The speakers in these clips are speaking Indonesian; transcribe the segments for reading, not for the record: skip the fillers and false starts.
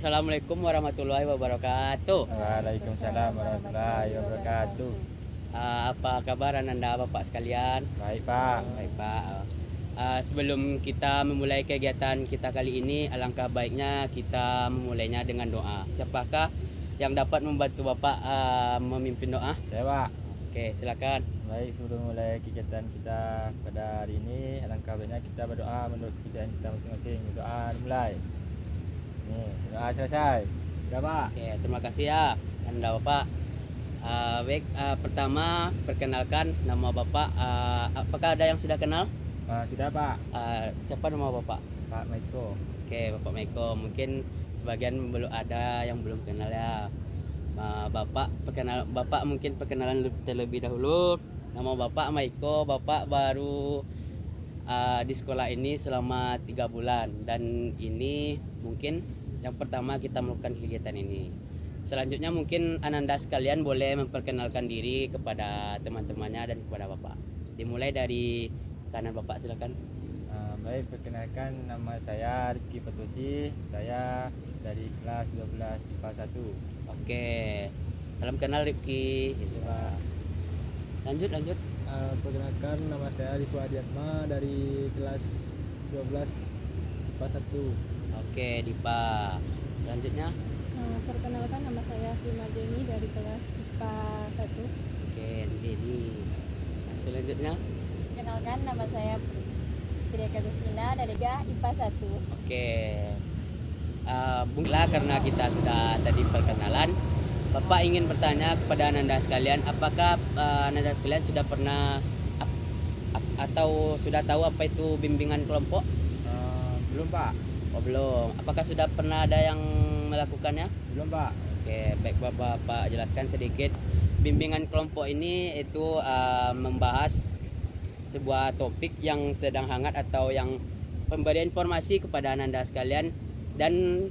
Assalamualaikum warahmatullahi wabarakatuh. Waalaikumsalam warahmatullahi wabarakatuh. Apa kabar Ananda Bapak sekalian? Baik Pak. Baik Pak. Sebelum kita memulai kegiatan kita kali ini, alangkah baiknya kita memulainya dengan doa. Siapakah yang dapat membantu Bapak memimpin doa? Saya Pak. Oke, silakan. Baik, sebelum mulai kegiatan kita pada hari ini, alangkah baiknya kita berdoa menurut kepercayaan kita masing-masing. Doa dimulai. Nih, doa selesai. Sudah Pak. Oke, terima kasih ya Ananda Bapak. Baik, pertama perkenalkan nama Bapak. Apakah ada yang sudah kenal? Sudah Pak. Siapa nama Bapak? Pak Maiko. Oke, Bapak Maiko. Mungkin sebagian belum ada yang belum kenal ya. Bapak mungkin perkenalan terlebih dahulu. Nama Bapak Maiko. Bapak baru di sekolah ini selama 3 bulan dan ini mungkin yang pertama kita melakukan kegiatan ini. Selanjutnya mungkin Ananda sekalian boleh memperkenalkan diri kepada teman-temannya dan kepada Bapak. Dimulai dari kanan Bapak, silakan. Baik, perkenalkan nama saya Rifki Petusi. Saya dari kelas 12 IPA 1. Oke. Salam kenal Rifki. Gitu, Pak. Lanjut. Perkenalkan nama saya Rifki Adiatma dari kelas 12 IPA 1. Oke, Dipa. Selanjutnya. Perkenalkan nama saya Fima Jenny dari kelas IPA 1. Oke, Jenny. Selanjutnya. Perkenalkan nama saya Putri Agustina dari IPA 1. Oke. Mungkinlah karena kita sudah tadi perkenalan, Bapak ingin bertanya kepada Ananda sekalian, apakah Ananda sekalian sudah pernah atau sudah tahu apa itu bimbingan kelompok? Belum Pak. Oh belum. Apakah sudah pernah ada yang melakukannya? Belum Pak. Oke, baik Bapak jelaskan sedikit. Bimbingan kelompok ini itu membahas sebuah topik yang sedang hangat atau yang pemberian informasi kepada Ananda sekalian, dan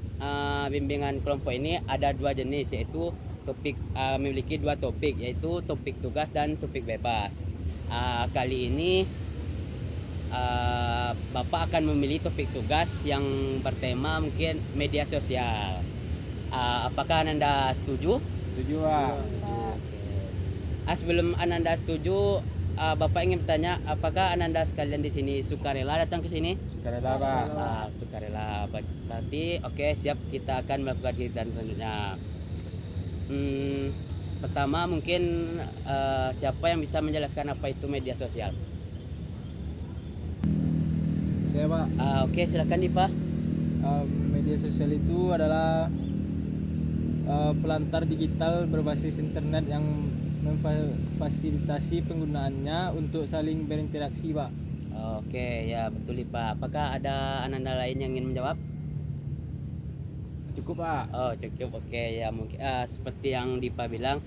bimbingan kelompok ini ada 2 jenis, yaitu topik memiliki 2 topik, yaitu topik tugas dan topik bebas. Kali ini Bapak akan memilih topik tugas yang bertema mungkin media sosial. Apakah Ananda setuju? Setuju Pak. Sebelum Ananda setuju, Bapak ingin bertanya, apakah Ananda sekalian di sini sukarela datang ke sini? Sukarela Pak. Sukarela. Berarti oke, siap, kita akan melakukan kegiatan selanjutnya. Pertama mungkin siapa yang bisa menjelaskan apa itu media sosial? Saya Pak. Oke, silakan Dipa. Media sosial itu adalah pelantar digital berbasis internet yang memfasilitasi penggunaannya untuk saling berinteraksi Pak. Oke, ya betul Dipa. Apakah ada Ananda lain yang ingin menjawab? Cukup Pak. Oh cukup, oke ya. Mungkin seperti yang Dipa bilang,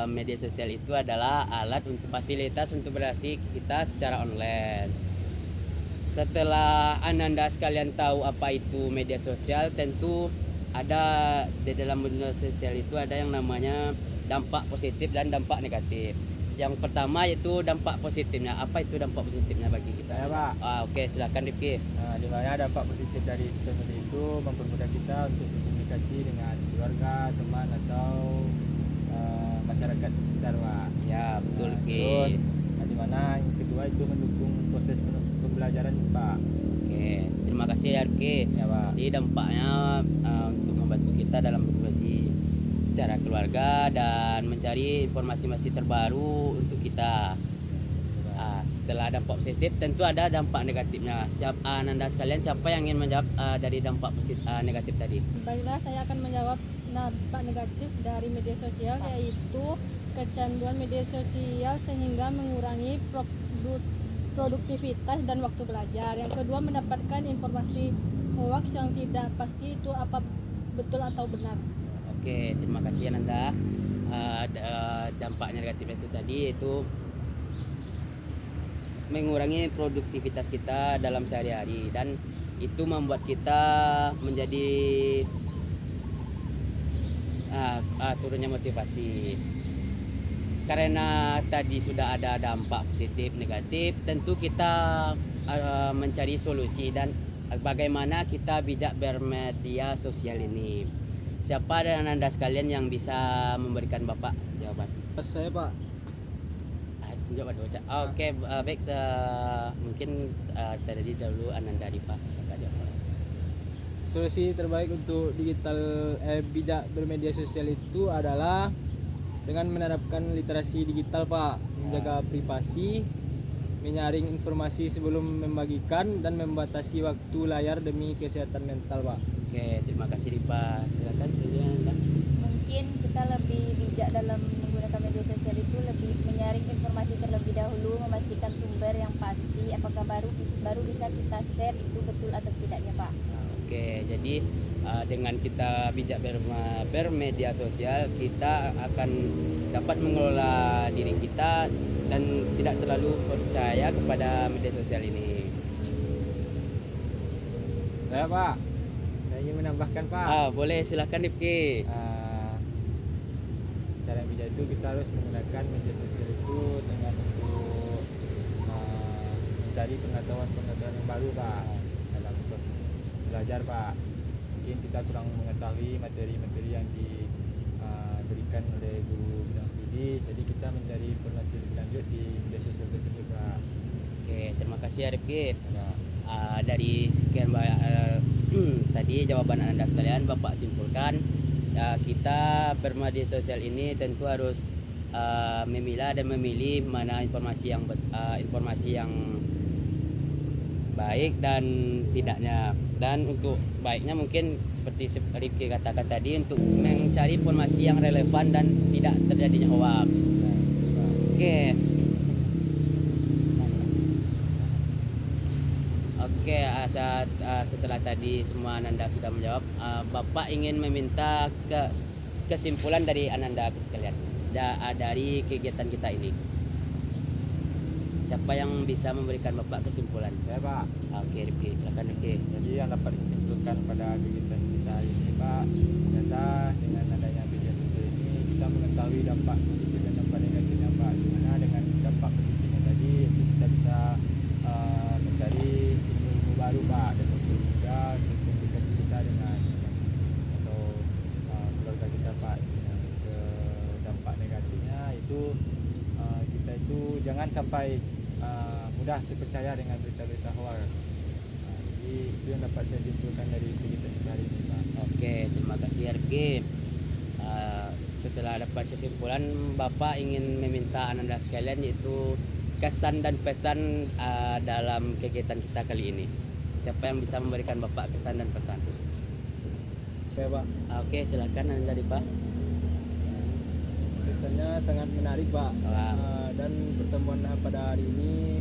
media sosial itu adalah alat untuk fasilitas untuk berinteraksi kita secara online. Setelah Ananda sekalian tahu apa itu media sosial, tentu ada di dalam media sosial itu ada yang namanya dampak positif dan dampak negatif. Yang pertama yaitu dampak positifnya. Apa itu dampak positifnya bagi kita? Saya Pak. Oke, silakan Rifki. Di mana dampak positif dari sosial media itu mempermudah kita untuk berkomunikasi dengan keluarga, teman atau masyarakat sekitar Pak. Ya betul Rifki. Terus di mana yang kedua itu mendukung proses pembelajaran Pak. Oke, terima kasih ya Rifki. Ya Pak. Jadi dampaknya untuk membantu kita dalam berkomunikasi secara keluarga dan mencari informasi terbaru untuk kita. Setelah dampak positif, tentu ada dampak negatifnya. Ananda sekalian, siapa yang ingin menjawab dari dampak negatif tadi? Baiklah, saya akan menjawab dampak negatif dari media sosial, yaitu kecanduan media sosial sehingga mengurangi produktivitas dan waktu belajar. Yang kedua, mendapatkan informasi hoax yang tidak pasti itu apa betul atau benar. Oke, terima kasih Ananda. Dampak negatif itu tadi itu mengurangi produktivitas kita dalam sehari-hari, dan itu membuat kita menjadi turunnya motivasi. Karena tadi sudah ada dampak positif negatif, tentu kita mencari solusi, dan bagaimana kita bijak bermedia sosial ini. Siapa dan Anda sekalian yang bisa memberikan Bapak jawaban? Saya Pak. Tunjuk pada Ocha. Oke, baik. Mungkin tadi dahulu Ananda Dipa kakak jawab. Solusi terbaik untuk bijak bermedia sosial itu adalah dengan menerapkan literasi digital Pak, menjaga privasi, menyaring informasi sebelum membagikan, dan membatasi waktu layar demi kesehatan mental Pak. Oke, terima kasih Dipa. Silakan selanjutnya Anda. Mungkin kita lebih bijak dalam menggunakan media sosial itu lebih menyaring informasi terlebih dahulu, memastikan sumber yang pasti, apakah baru bisa kita share itu betul atau tidaknya Pak. Oke, jadi dengan kita bijak bermedia sosial, kita akan dapat mengelola diri kita dan tidak terlalu percaya kepada media sosial ini. Saya Pak, saya ingin menambahkan Pak. Boleh, silakan Dipki. Cara bijak itu kita harus menggunakan media sosial itu dengan untuk mencari pengetahuan yang baru Pak, dalam proses belajar Pak. Mungkin kita kurang mengetahui materi-materi yang diberikan oleh guru bidang studi, jadi kita mencari informasi lebih lanjut di media sosial tersebut Pak. Oke, terima kasih Dipki. Ya. Dari sekian banyak tadi jawaban Anda sekalian, Bapak simpulkan kita bermedia sosial ini tentu harus memilah dan memilih mana informasi yang baik dan tidaknya. Dan untuk baiknya mungkin seperti Rifki katakan tadi, untuk mencari informasi yang relevan dan tidak terjadinya hoax. Oke. Oke, setelah tadi semua Ananda sudah menjawab, Bapak ingin meminta kesimpulan dari Ananda sekalian dari kegiatan kita ini. Siapa yang bisa memberikan Bapak kesimpulan? Saya Pak. Oke, Rifki, silakan Rifki. Jadi yang dapat disimpulkan pada kegiatan kita hari ini Pak, ternyata dengan adanya media sosial ini kita mengetahui dampak positif dan dampak negatifnya Pak. Dimana dengan dampak positifnya tadi itu kita bisa mencari ilmu baru Pak, dan untuk juga komunikasi kita dengan atau keluarga kita Pak. Dengan dampak negatifnya itu kita itu jangan sampai mudah terpercaya dengan berita-berita hoax. Jadi itu yang dapat saya simpulkan dari kegiatan kita hari ini Pak. Oke, terima kasih Rifki. Setelah dapat kesimpulan, Bapak ingin meminta Ananda sekalian yaitu kesan dan pesan dalam kegiatan kita kali ini. Siapa yang bisa memberikan Bapak kesan dan pesan? Oke Pak. Oke, silakan Ananda Dipa. Kesannya sangat menarik Pak. Dan pertemuan pada hari ini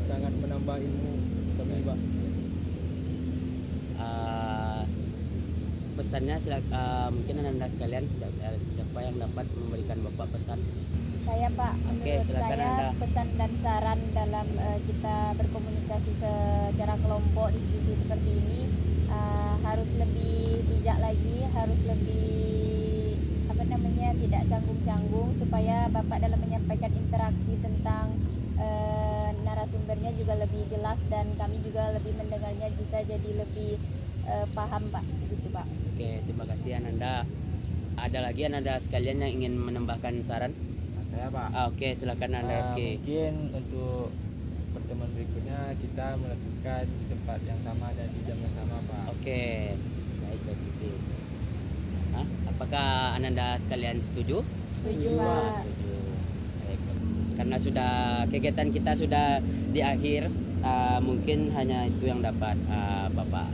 sangat menambah ilmu kami Pak. Pesannya mungkin Ananda sekalian, siapa yang dapat memberikan Bapak pesan? Saya Pak, Oke, menurut silakan saya Anda. pesan dan saran dalam kita berkomunikasi secara kelompok, diskusi seperti ini harus lebih bijak lagi, harus lebih tidak canggung-canggung, supaya Bapak dalam menyampaikan interaksi tentang narasumbernya juga lebih jelas dan kami juga lebih mendengarnya bisa jadi lebih paham Pak, gitu Pak. Oke, terima kasih Ananda. Ada lagi Ananda sekalian yang ingin menambahkan saran? Saya Pak. Oke, silakan Anda Rifki. Mungkin untuk pertemuan berikutnya kita melakukan di tempat yang sama dan di jam yang sama Pak. Oke, baik Rifki. Apakah Ananda sekalian setuju? Setuju Pak. Setuju. Baik. Karena kegiatan kita sudah di akhir, mungkin hanya itu yang dapat Bapak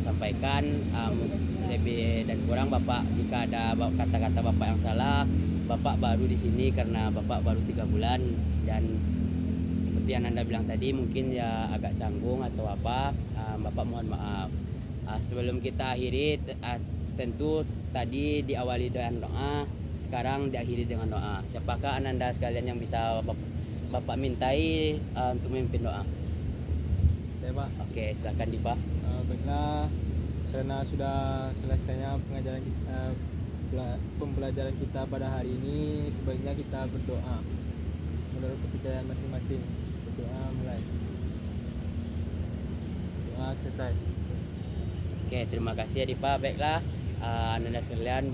sampaikan. Lebih dan kurang Bapak, jika ada kata-kata Bapak yang salah, Bapak baru di sini karena Bapak baru 3 bulan, dan seperti yang Anda bilang tadi mungkin ya agak canggung atau apa, Bapak mohon maaf. Sebelum kita akhiri, tentu tadi diawali dengan doa, sekarang diakhiri dengan doa. Siapakah Anda sekalian yang bisa Bapak mintai untuk memimpin doa? Saya Pak. Oke, silakan Dipa. Baiklah, karena sudah selesainya pembelajaran kita pada hari ini, sebaiknya kita berdoa menurut kepercayaan masing-masing. Berdoa mulai. Selesai. Oke, terima kasih ya Dipa. Baiklah, Anda sekalian